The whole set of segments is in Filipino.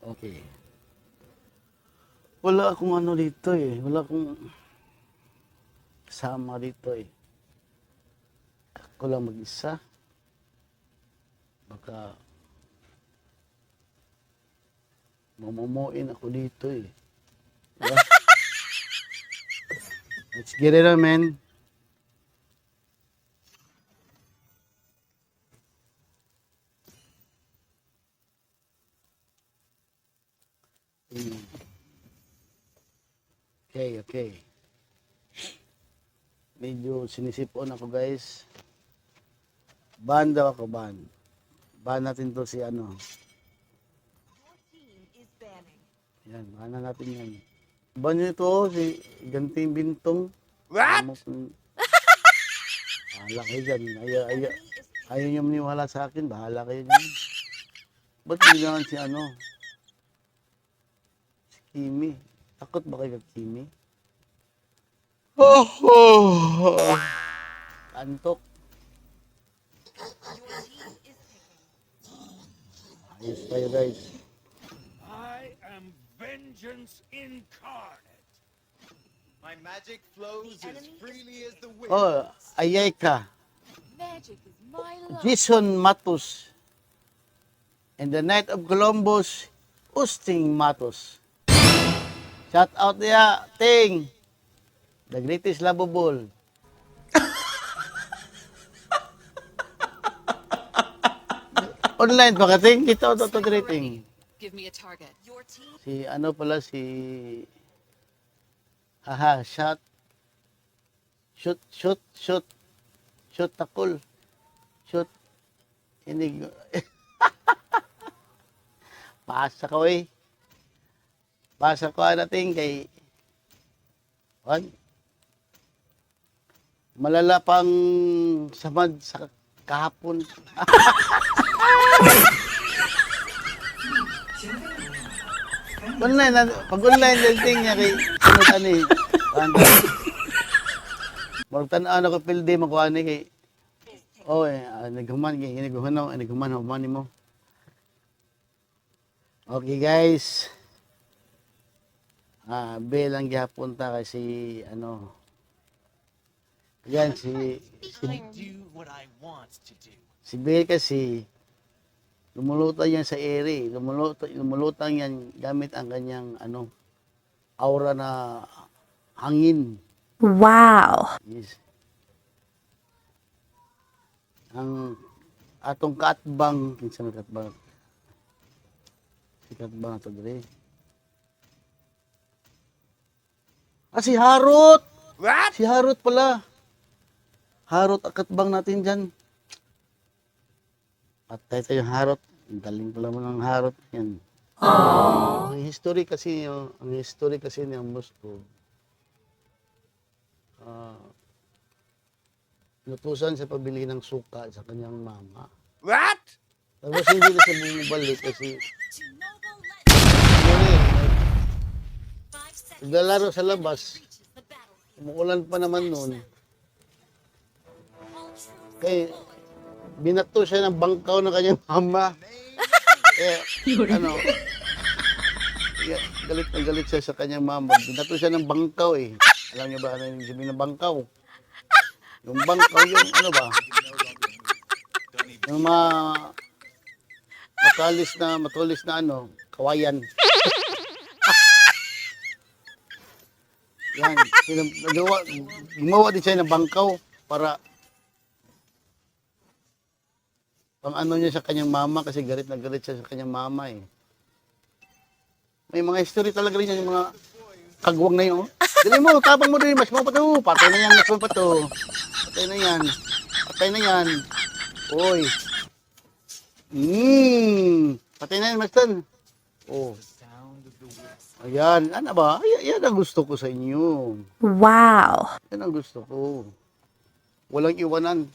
Okay. Wala akong ano dito eh. Wala akong kasama dito eh. Ako lang mag-isa. Baka mamumuin ako dito eh. Diba? Let's get it on, man. Okay. Medyo sinisipon ako, guys. Ban daw ako, ban. Ban natin to si ano. Yan, ban na natin yan. Ban nyo ito, si Ganting Bintong. What? Bahala kayo dyan. Ayaw nyo maniwala sa akin, bahala kayo dyan. Ba't hindi naman si ano? Si Kimi. Takot ba kayo kay Kimi? Antok. Ayos tayo, guys. I am vengeance incarnate. My magic flows as freely as the wind. Oh, ayay ka. Magic is my love. Jason Matos. And the Knight of Columbus, Usting Matos. Shout out niya, Ting. The greatest lovable. Online pa ka, Ting? Dito, ito, greeting. Give me a target. Your team. Si ano pala, si... Haha, shoot takol. Shoot. Inig. Pasa ko eh. Pasa ko natin kay... What? Malala pang samad sa kahapon. Online, pag online dating niya kay ano tani. Magtan-ano ko pilde makuha ni kay naghuman mo. Okay guys. Belang gihapon ta kasi ano. Yan Do what I want to do. si Bel kasi lumulutang yan sa ere. Lumulutang yan gamit ang kanyang ano aura na hangin. Wow. Yes. Ang atong katbang, kinsa may katbang? Si katbang ato dire. Si Harot! What? Si Harot pala. Harot ang katbang natin dyan. Patay tayo Harot. Ang galing pala mo ng Harot. Yan. Ang history kasi niyang Moscow. Inutusan sa pabili ng suka sa kanyang mama. What? Tapos hindi na siya bumabalik kasi naglalaro sa labas. Umuulan pa naman noon. Kaya binato siya ng bangkaw ng kanyang mama. Ano, galit na galit siya sa kanyang mama. Binato siya ng bangkaw eh. Alam niyo ba ano yung sabihin ng bangkaw? Yung bangkaw yung ano ba? Yung matulis na ano, kawayan. Yan, gumawa din siya ng bangkaw para pang ano niya sa kanyang mama kasi galit na galit siya sa kanyang mama eh. May mga history talaga rin yan, yung mga kagwang na yun. Dali mo, tapang mo rin, mas mo pa to. Patay na yan, mas mo pa to. Patay na yan. Patay na yan. Uy. Patay na yan, Mastan. Oh. Ayan, ano ba? Yan ang gusto ko sa inyo. Wow. Yan ang gusto ko. Walang iwanan.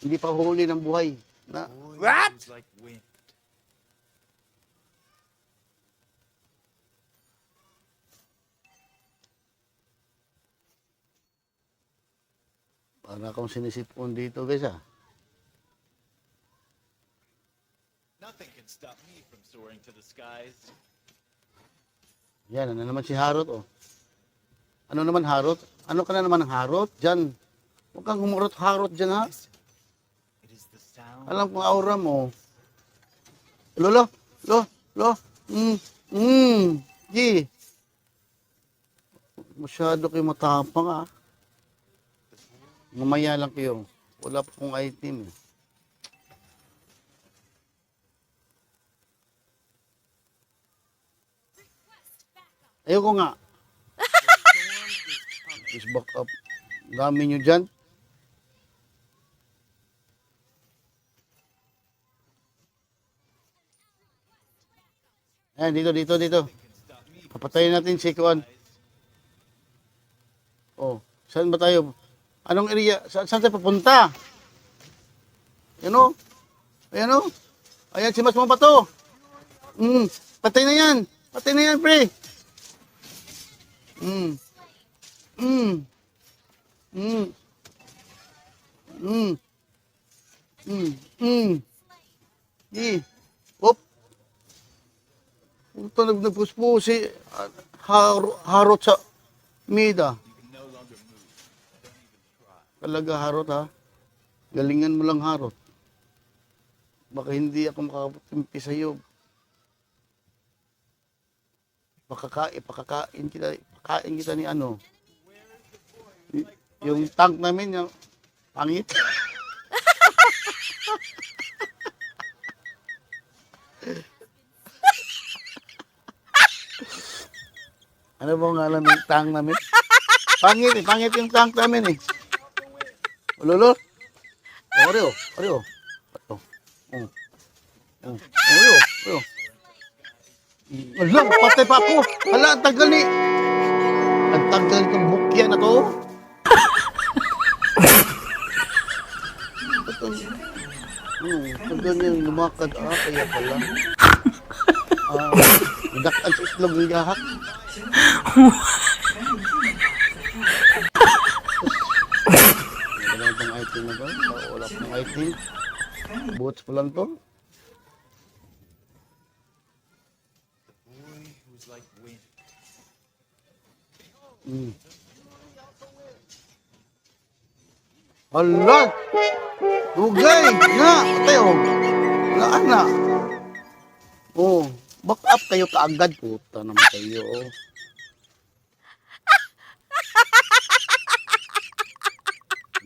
Hindi pa huli ng buhay. Na, What? Like wind. para akong sinisipon dito, guys, ah. Nothing can stop me from soaring. soaring to the skies. Yan, ano naman si Harot, oh. Ano naman Harot? Ano ka na naman ng Harot? Diyan. Huwag kang humurot-harot dyan, ha? It is the sound. Alam kong aura mo. Lolo, lo, G. Masyado kayo matapang, ah. Mamaya lang kayo. Wala pa kong item, eh. Ayoko nga. Please back up. Dami nyo dyan. Ayan, dito. Papatayin natin si Kuan. Oh, saan ba tayo? Anong area? Saan tayo papunta? Ayan o. Ayan o. Ayan, si Mas Mabato. Patay na yan. Patay na yan, pre. Mm. Mm. Mm. Mm. Mm. Mm. Op. Puta, nagpuspusi. Harot sa mida. Talaga harot, ha? Galingan mo lang harot. Baka hindi ako makatimpi sa'yo. Pakakain kita ni ano. Yung tank namin, yung pangit. Ano ba nga alam yung tank namin? Pangit yung tank namin, eh. Lolo? Oreo. Oreo. Alam, patay pa ako. Hala, ang tagal ni... Ang tagal itong bukya na to. Tagal niya lumakad. Kaya pala. Dakan sa itlog ng gahak. Wala pang item na ba? Wala pang item. Boots pa lang to. Like wind. Hala! Dugay! Na! Patay, oh! Wala na! Oh, back up kayo kaagad. Puta naman kayo, oh.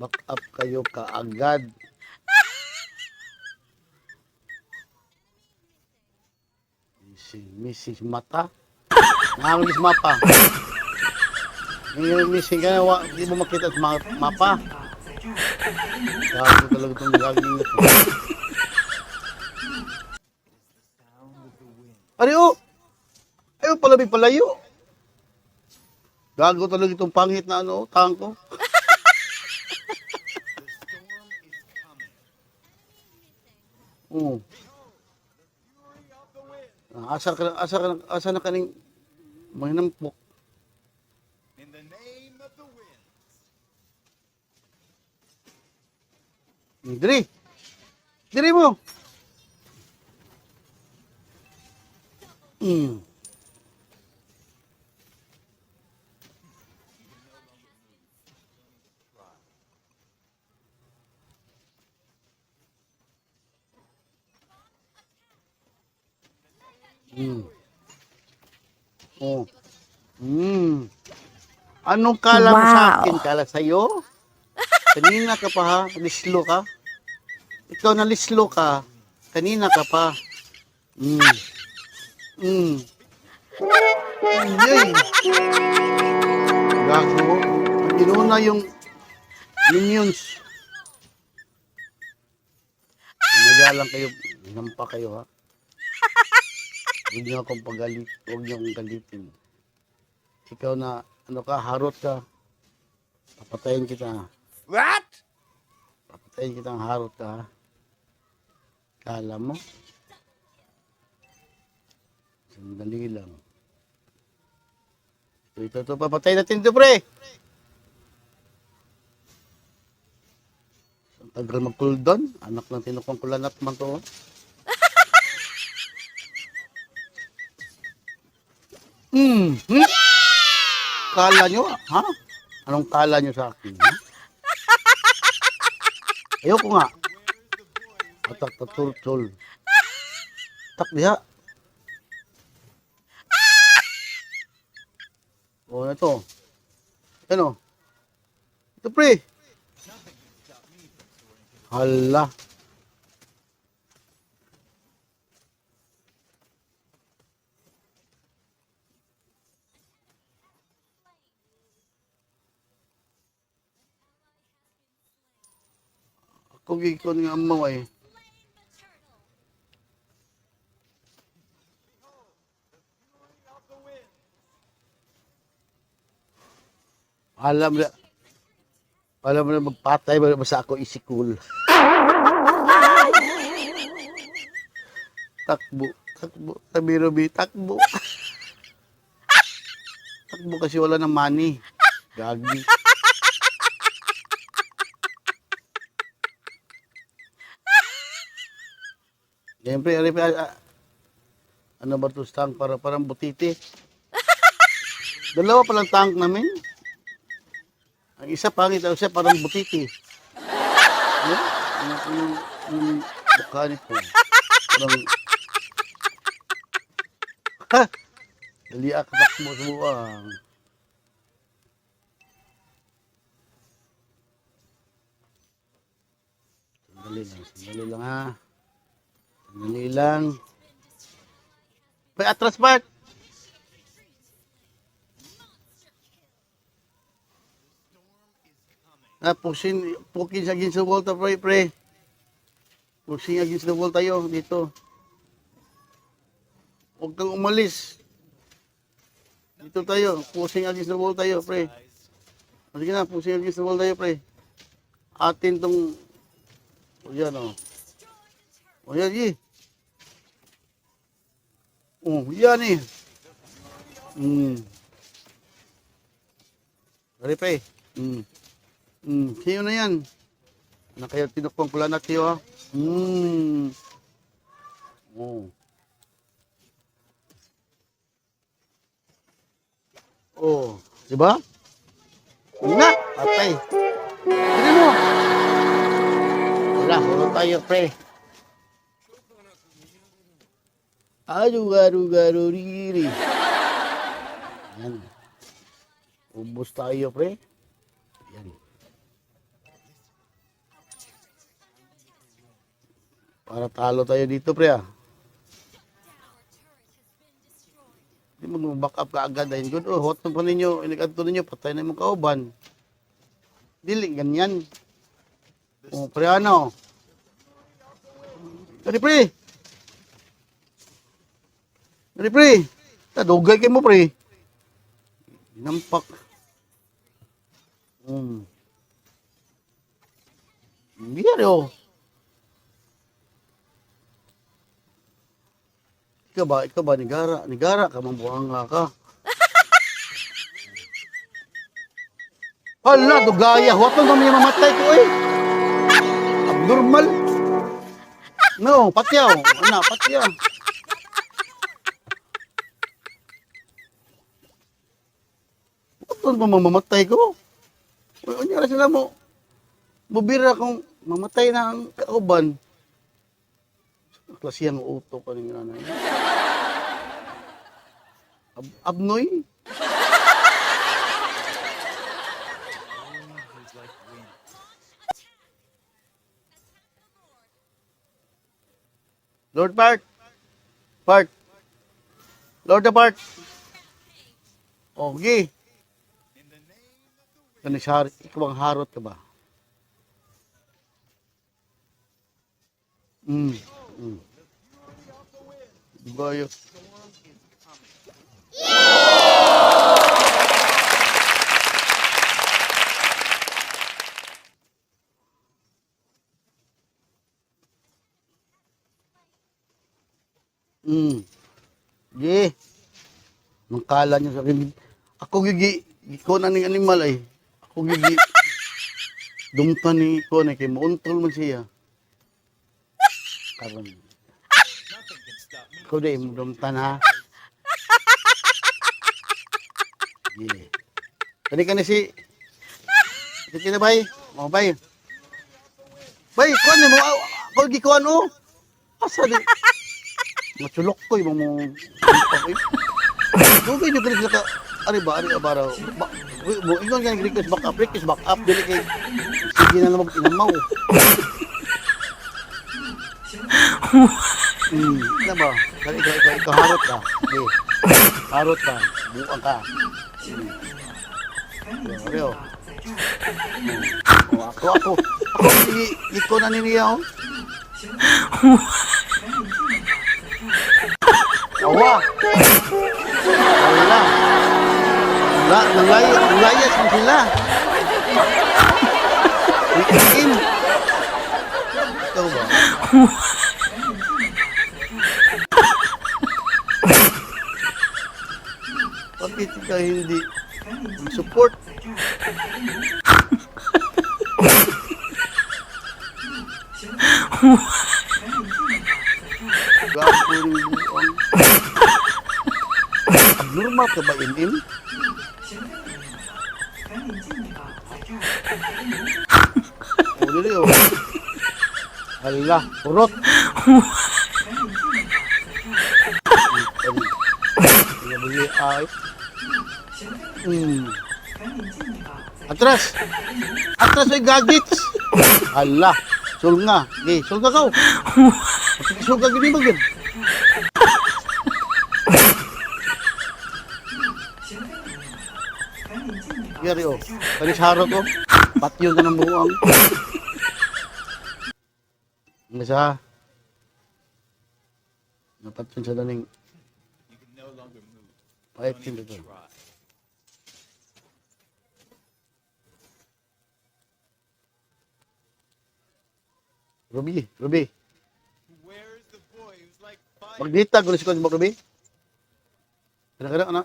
Back up kayo kaagad. Missing mata. Nangangis mapa. Yung missing ka na, hindi mo makita sa mapa. Gago talaga itong gaging ito. Ari, oh! Ayaw pala may palayo. Gago talaga itong pangit na ano, tangko. Oh. Asa na kaning mahinampok. In the name of the wind. Diri mo. Oh. Anong kala mo sa akin? Kala sa'yo? Kanina ka pa, ha? Lislo ka? Ikaw na lislo ka. Kanina ka pa. Yay! Gago. Ginuna yung minions. Magalang kayo. Nampa kayo, ha? Huwag niyo akong pagalit. Huwag niyo akong galitin. Ikaw na, ano ka, harot ka. Papatayin kita. What? Papatayin kita ang harot ka, ha? Kala mo? Sandali lang. Ito, papatay natin ito, pre. Ang tagal mag-cooldown. Anak ng tinukong kulanat man to. Hmm. Kala nyo, ha? Anong kala nyo sa akin, ha? Ayoko nga. Atak na turtol. Tak diha. Oh, ito. Ano? Ito, pre. Hala. Ako gikon nga mo eh. Alam mo na magpatay basta ako isikul. Takbo, takbo, tabi-rubi, takbo. Takbo kasi wala ng money. Gagi. Siyempre, ano ba ito tank? Parang butiti. Dalawa palang tank namin. Ang isa pangit, ang isa parang butiti. Yung mukha nito. Parang, ha! Dali ako takbo sa buwang. Sandali lang ha. Sandali lang. May atras part. Pukin against the wall tayo, pre. Pushing against the wall tayo dito. Huwag kang umalis. Dito tayo. Pushing against the wall tayo, pre. Sige na, pushing against the wall tayo, pre. Atin tong... O yan, o. O yan, eh. O, yan, eh. Sorry, pre. Sino na yan? Na kaya tinukpang pula na tiyo, ha? Oh. Oh, di ba? Na, patay. Hindi mo. Wala, hulo tayo, pre. Arugaruriri. Yan. Ubus tayo, pre. Yan. Para talo tayo dito, pre, ah. Hindi mo back up ka agad. Dahil good, hot na pa ninyo. Inikanto ninyo, patay na yung kauban. Dili, ganyan. Oh, pre, ano? Dari, pre. Dari, pre. Tadugay kayo mo, pre. Nampak. Biar, oh. Ikaw ba, nigara ka, mambuhanga ka. Hala, dugaya, huwag nang kami mamatay ko eh. Abnormal. No, patyaw, patyaw. Huwag nang mamamatay ko. Unyara sila mo, bubira kung mamatay na ang kauban. Klase ang uto pa rin nanay. Abnoy? Lord Part. Lord the Part. Okay. Ikaw ang harot ka ba? Bayo. Gi. Mangkala niyo sa akin. Ako gigi ko na ning animal ay. Ako gigi. Dumtan ni ko na kay muuntol man siya. Karon. Nothing can stop me. Ko di mo dumtan ha. Yeah. Kani ka na si... Dito na, bay. O, bay. Bay, kuhan mo. Ako, gikuhan, oh. Asa di. Matulok ko, yung mga... Dugay nyo ganit sila ka... Ari ba, baraw. Ingon ka request back up. Dili kay... Sige na lang mag-inamaw. Ano ba? Ikaw harot ka. Okay. Harot ka. Buang ka. Rio. Ako. Iko na niniya, oh. Awa. Wala. Nanglayas mo sila. Ikin. Ikaw ba? Bakit ka hindi support? Gago rin buong. Abnormal ka ba, Im? O, dili, oh. Hala, purot. Ay. Atras ay gagits. Hala, sulga. Okay, sulga ka. Sulga gini mo gid. Yari, oh. Kanis harot, oh. Patyon ka ng buwang. Nasa. Napatyon sa daning. You can no longer move. Ay, Don't tinda even to. try. Ruby. Where is the boy who's like fire? Magnita, gulis ko mo, Ruby. Kada-kada, anak.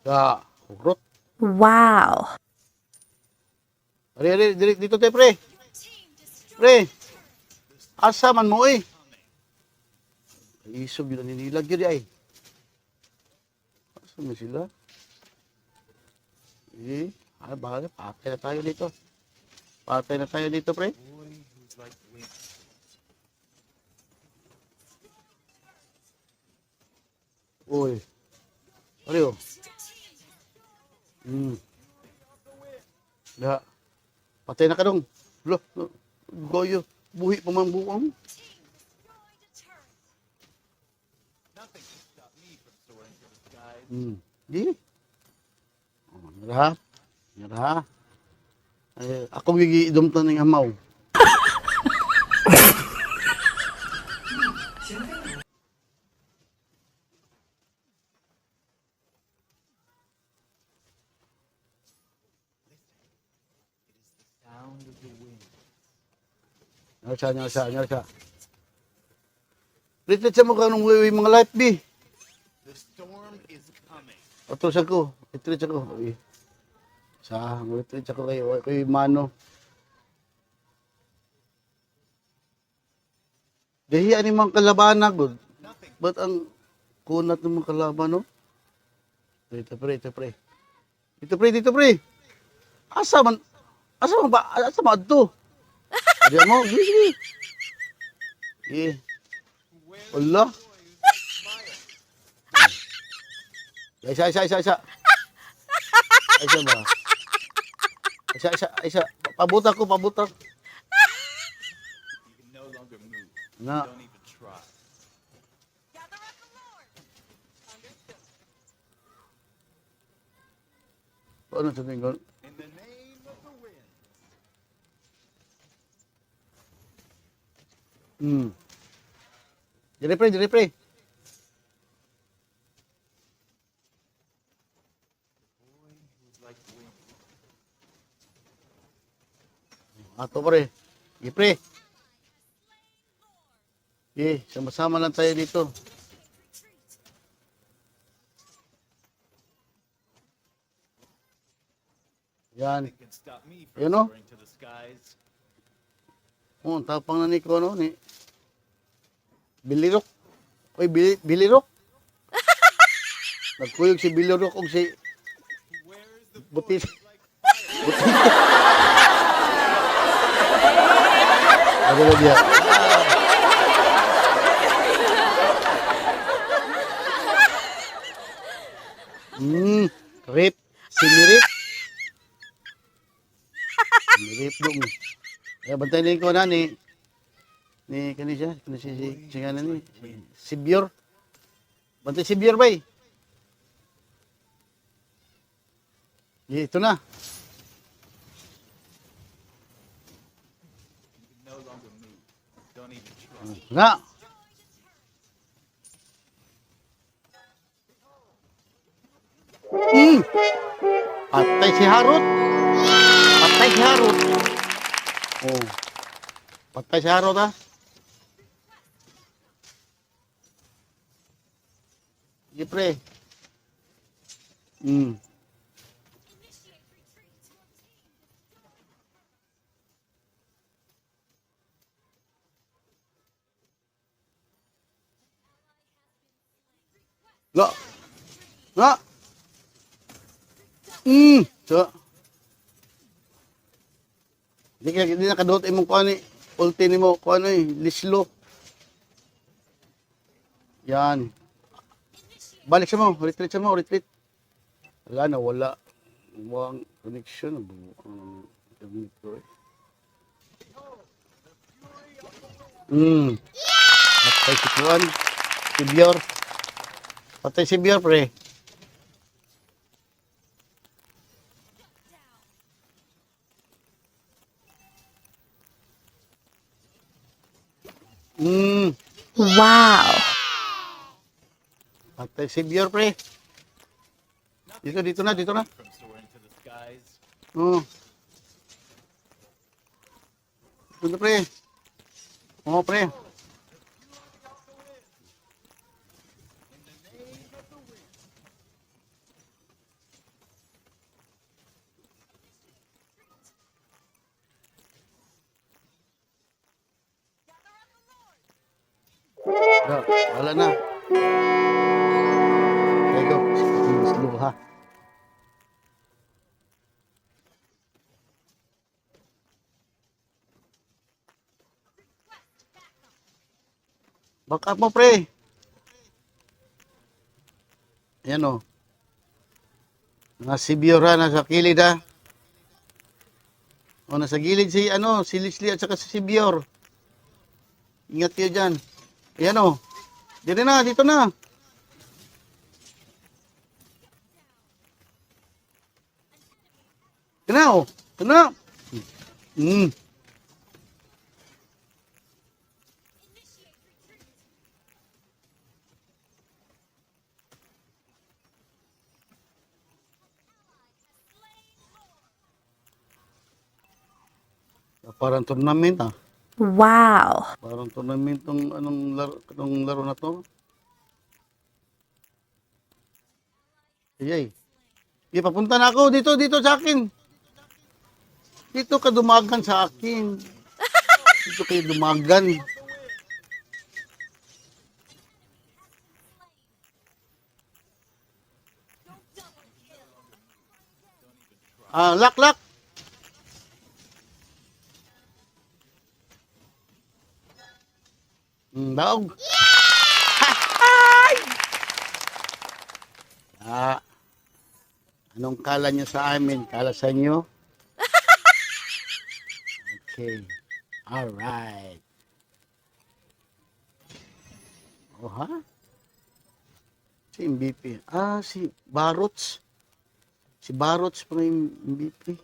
Ya, urut. Wow. Ari, dito tayo, pre. Pre. Asa man mo, eh. Isog yun, ninilag yun, ay. Asa mo sila? Eh, bakit? Patay na tayo dito. Pre. Boy who's like wind. Uy. Ari, oh. Ya. Patay na ka dong. Lo, goyo. Buhi pa man buong. Nothing can stop me from soaring to the skies. Di. Oh, Nyara. Ay, ako gigi-idumtan ng amaw. Sound of the wind. Nyara. Retreat sa mga kanong mga life, bi. The storm is coming. Atros ako. Retreat ako. Uy. Retreat ako kay Mano. Dahi ani mga kalaban na, good. Nothing. Ba't ang kunat ng mga kalaban, no? Dito, pre. Dito, pre. Asa man ba adto? Diyan mo, gigi. Eh. Wala. Isa. Isa ba? Isa. Pabuta. You can no longer move. Na. Don't even try. Gather up the Lord. Understood. Paano sa tingin? In the name of the wind. Dire pre. Boy who's like wind. Ato pre. Sige pre. Sige, sama-sama lang tayo dito. Yan. Nothing can stop me from You know? soaring to the skies. Oh, tapang na ni ko ano ni Bilirok. Oy, Bilirok. Nagkuyog si Bilirok og si Butis. Butis. Ano ba diya? Rip. Sinirip. Sinirip dong. Kaya bantay na ko na ni kanisa, si nga ni si Bior. Bantay si Bior bay. Ito na. No longer move. Don't even try. Na. Patay si Harut. Patay si Harut. Oh. Patay si Harut ha. Sige pre. Lo. Lo. So. Di nakadot imong kuan ni ulti nimo kuan ni lislo. Yan. Balik sa mo, retreat sa mo, retreat. Wala na, wala. Walang connection. Patay si Kuan. Si Bior. Patay si Bior, pre. Wow. Patay si Bior, pre. Dito na, dito na. From soaring to the skies. Oh. Dito, pre. Oo, pre. Wala na. Okay, go. Slow, ha. Back up mo, pre. Ayan o. Nasa Biora, nasa kilid, ha. O, nasa gilid si, si Leslie at saka si Bior. Ingat kayo dyan. Ayan o. Dito na, dito na. Ito na o. Ito na. Parang tournament ah. Wow. Parang tournament tong anong laro na to. Ayay. Di papunta na ako dito sa akin. Dito ka dumagan sa akin. Dito kayo dumagan. Lock. Daog. Anong kala nyo sa amin? Kala sa inyo? Okay. Alright. Oh, ha? Si MVP. Si Barots. Si Barots pa yung MVP.